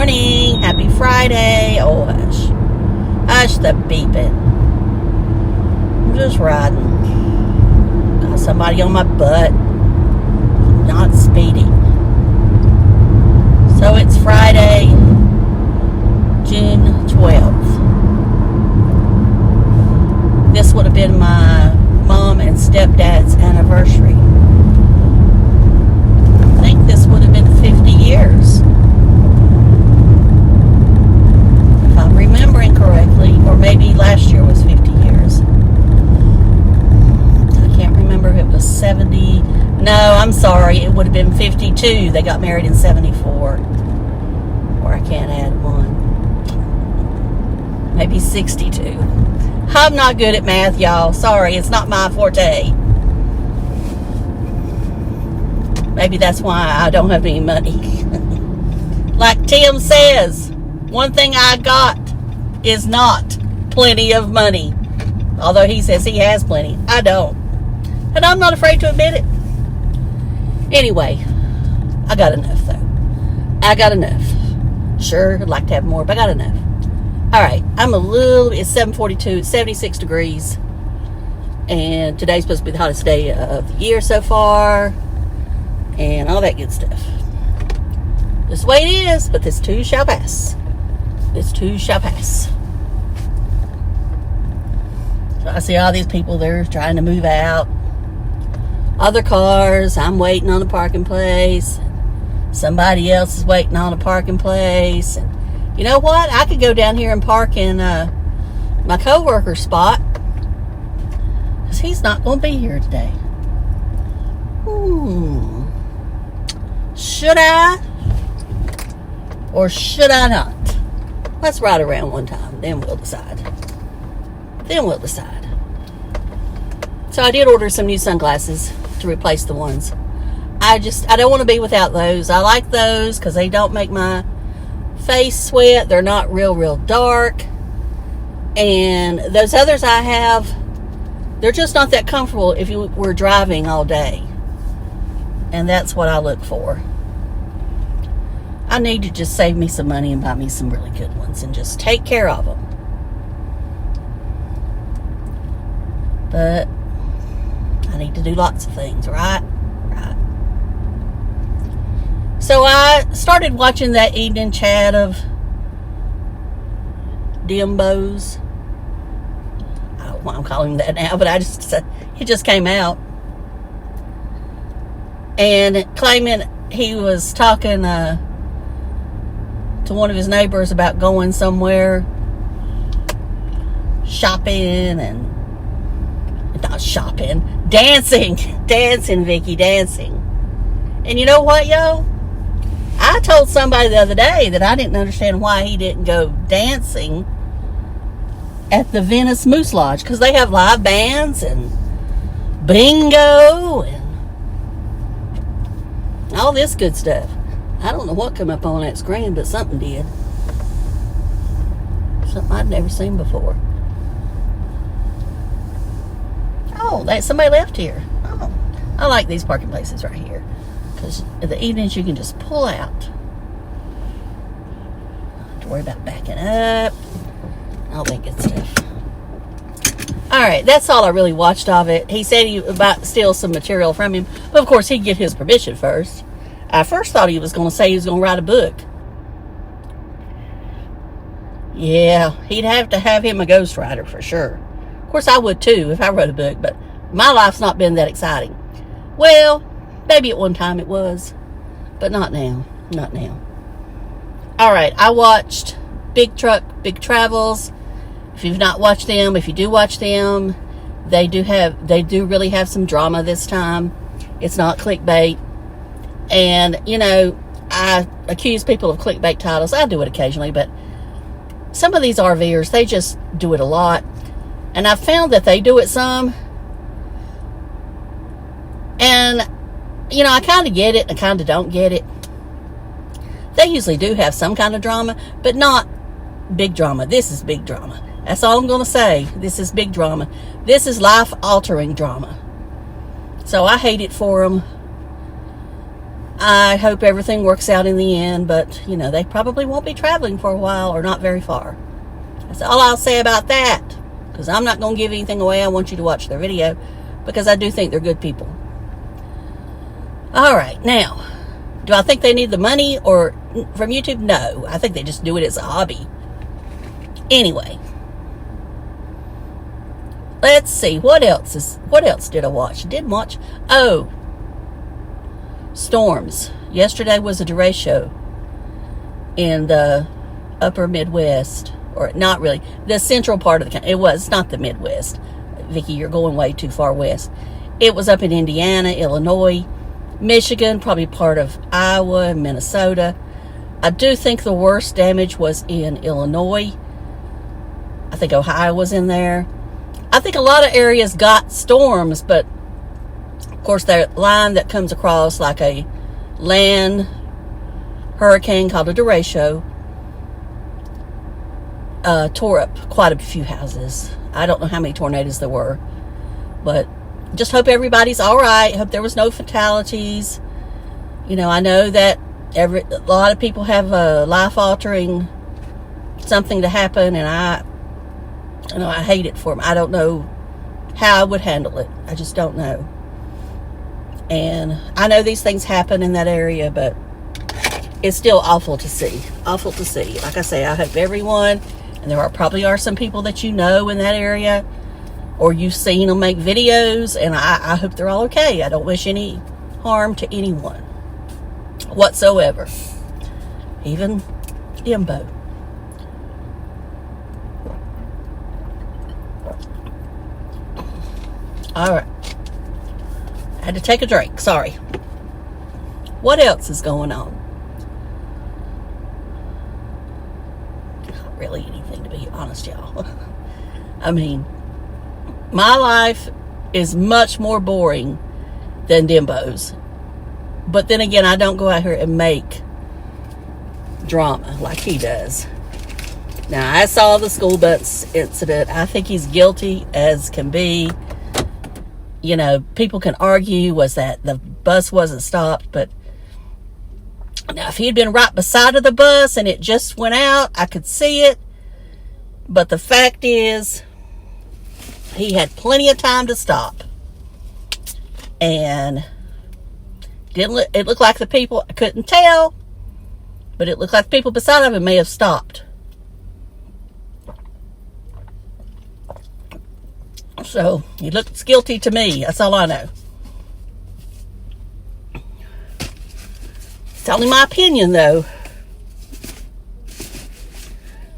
morning. Happy Friday. Oh, hush. Hush the beeping. I'm just riding. Got somebody on my butt. Not speeding. So it's Friday, June 12th. This would have been my mom and stepdad's anniversary. I think this would have been 50 years. If I'm remembering correctly, or maybe last year was 50 years. I can't remember if it was 70. No, I'm sorry, it would have been 52. They got married in 74. Or I can't add one. Maybe 62. I'm not good at math, y'all. Sorry, it's not my forte. Maybe that's why I don't have any money. Like Tim says, one thing I got is not plenty of money. Although he says he has plenty. I don't. And I'm not afraid to admit it. Anyway, I got enough though. I got enough. Sure, I'd like to have more, but I got enough. Alright, it's 7:42, it's 76 degrees. And today's supposed to be the hottest day of the year so far. And all that good stuff. This way it is, but this too shall pass. This too shall pass. So I see all these people, they're trying to move out. Other cars, I'm waiting on a parking place. Somebody else is waiting on a parking place. And you know what? I could go down here and park in my co-worker's spot. Because he's not going to be here today. Should I? Or should I not? Let's ride around one time. Then we'll decide. So I did order some new sunglasses to replace the ones. I don't want to be without those. I like those because they don't make my face sweat. They're not real dark. And those others I have, they're just not that comfortable if you were driving all day. And that's what I look for. I need to just save me some money and buy me some really good ones and just take care of them. But I need to do lots of things, right? So I started watching that evening chat of Dimbos. I don't know why I'm calling him that now, but it just came out. And claiming he was talking to one of his neighbors about going somewhere shopping and not shopping, dancing, Vicky, dancing. And you know what, yo? I told somebody the other day that I didn't understand why he didn't go dancing at the Venice Moose Lodge, because they have live bands and bingo and all this good stuff. I don't know what came up on that screen, but something did. Something I'd never seen before. Oh, somebody left here. Oh, I like these parking places right here. Because in the evenings you can just pull out. Don't have to worry about backing up. All that good stuff. Alright, that's all I really watched of it. He said he about steal some material from him. But of course he'd get his permission first. I first thought he was going to say he was going to write a book. Yeah, he'd have to have him a ghostwriter for sure. Of course I would too if I wrote a book. But my life's not been that exciting. Well, maybe at one time it was, but not now. Not now. All right, I watched Big Truck, Big Travels. If you've not watched them, if you do watch them, they do really have some drama this time. It's not clickbait. And, you know, I accuse people of clickbait titles. I do it occasionally, but some of these RVers, they just do it a lot. And I've found that they do it some. And you know, I kind of get it, I kind of don't get it. They usually do have some kind of drama, but not big drama. This is big drama. That's all I'm going to say. This is big drama. This is life-altering drama. So I hate it for them. I hope everything works out in the end, but, you know, they probably won't be traveling for a while or not very far. That's all I'll say about that, because I'm not going to give anything away. I want you to watch their video because I do think they're good people. All right, now, do I think they need the money or from YouTube? No, I think they just do it as a hobby. Anyway, let's see, what else did I watch? Didn't watch. Oh, storms. Yesterday was a derecho in the upper Midwest, or not really, the central part of the country. It's not the Midwest. Vicki, you're going way too far west. It was up in Indiana, Illinois, Michigan, probably part of Iowa and Minnesota. I do think the worst damage was in Illinois. I think Ohio was in there. I think a lot of areas got storms, but of course that line that comes across like a land hurricane called a derecho tore up quite a few houses. I don't know how many tornadoes there were, but just hope everybody's all right. Hope there was no fatalities. You know, I know that a lot of people have a life-altering something to happen, and I hate it for them. I don't know how I would handle it. I just don't know. And I know these things happen in that area, but it's still awful to see. Awful to see. Like I say, I hope everyone, and there probably are some people that you know in that area, or you've seen them make videos, and I hope they're all okay. I don't wish any harm to anyone whatsoever. Even Imbo. All right. I had to take a drink. Sorry. What else is going on? Not really anything, to be honest, y'all. I mean, my life is much more boring than Dimbo's. But then again, I don't go out here and make drama like he does. Now, I saw the school bus incident. I think he's guilty as can be. You know, people can argue was that the bus wasn't stopped, but now if he'd been right beside of the bus and it just went out, I could see it. But the fact is, he had plenty of time to stop. And it looked like the people, I couldn't tell, but it looked like the people beside of him may have stopped. So, he looks guilty to me. That's all I know. It's only my opinion, though.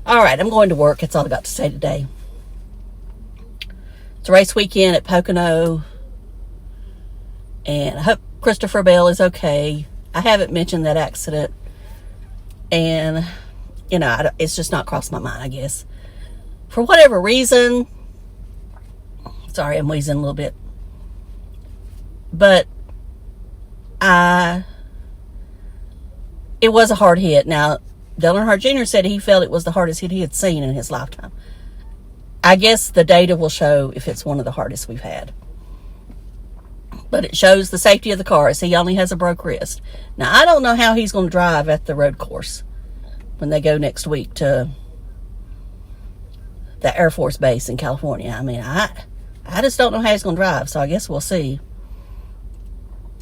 Alright, I'm going to work. That's all I got to say today. It's a race weekend at Pocono. And I hope Christopher Bell is okay. I haven't mentioned that accident. And, you know, it's just not crossed my mind, I guess. For whatever reason... Sorry, I'm wheezing a little bit. But it was a hard hit. Now, Dale Earnhardt Jr. said he felt it was the hardest hit he had seen in his lifetime. I guess the data will show if it's one of the hardest we've had. But it shows the safety of the cars. He only has a broke wrist. Now, I don't know how he's going to drive at the road course when they go next week to the Air Force Base in California. I mean, I just don't know how he's going to drive, so I guess we'll see.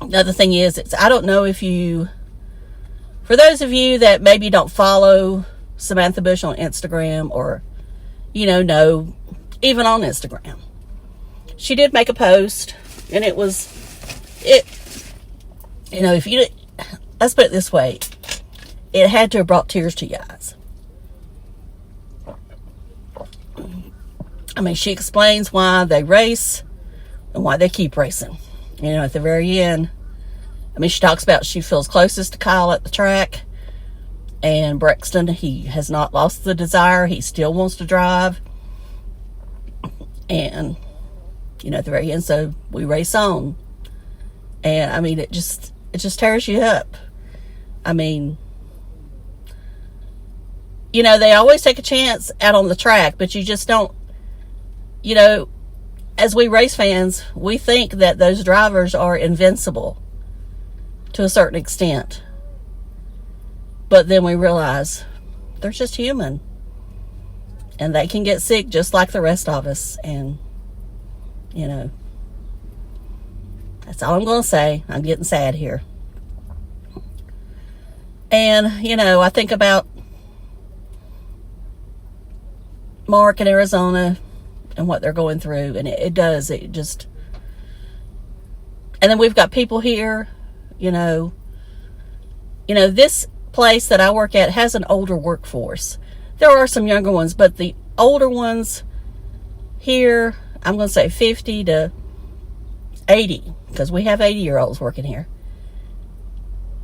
Another thing is, I don't know if you, for those of you that maybe don't follow Samantha Bush on Instagram or, you know, even on Instagram, she did make a post, and it was, you know, let's put it this way, it had to have brought tears to your eyes. I mean, she explains why they race and why they keep racing. You know, at the very end, I mean, she talks about she feels closest to Kyle at the track. And Brexton, he has not lost the desire. He still wants to drive. And, you know, at the very end, so we race on. And, I mean, it just tears you up. I mean, you know, they always take a chance out on the track, but you just don't. You know, as we race fans, we think that those drivers are invincible to a certain extent. But then we realize they're just human. And they can get sick just like the rest of us. And, you know, that's all I'm going to say. I'm getting sad here. And, you know, I think about Mark in Arizona and what they're going through. And it just... And then we've got people here, you know, this place that I work at has an older workforce. There are some younger ones, but the older ones here, I'm going to say 50 to 80, because we have 80-year-olds working here.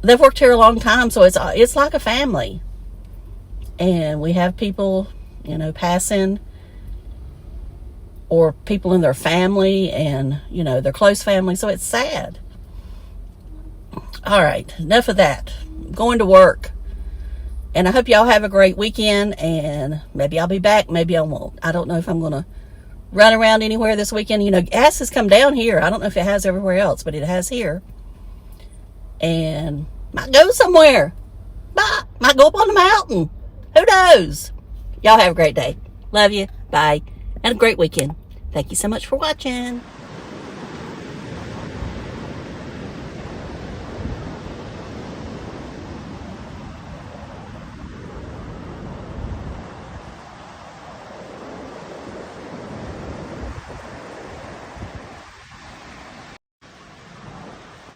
They've worked here a long time, so it's like a family. And we have people, you know, passing, or people in their family and, you know, their close family, so it's sad. All right, enough of that. I'm going to work. And I hope y'all have a great weekend, and maybe I'll be back, maybe I won't. I don't know if I'm going to run around anywhere this weekend. You know, gas has come down here. I don't know if it has everywhere else, but it has here. And might go somewhere. Might go up on the mountain. Who knows? Y'all have a great day. Love you. Bye. And a great weekend. Thank you so much for watching.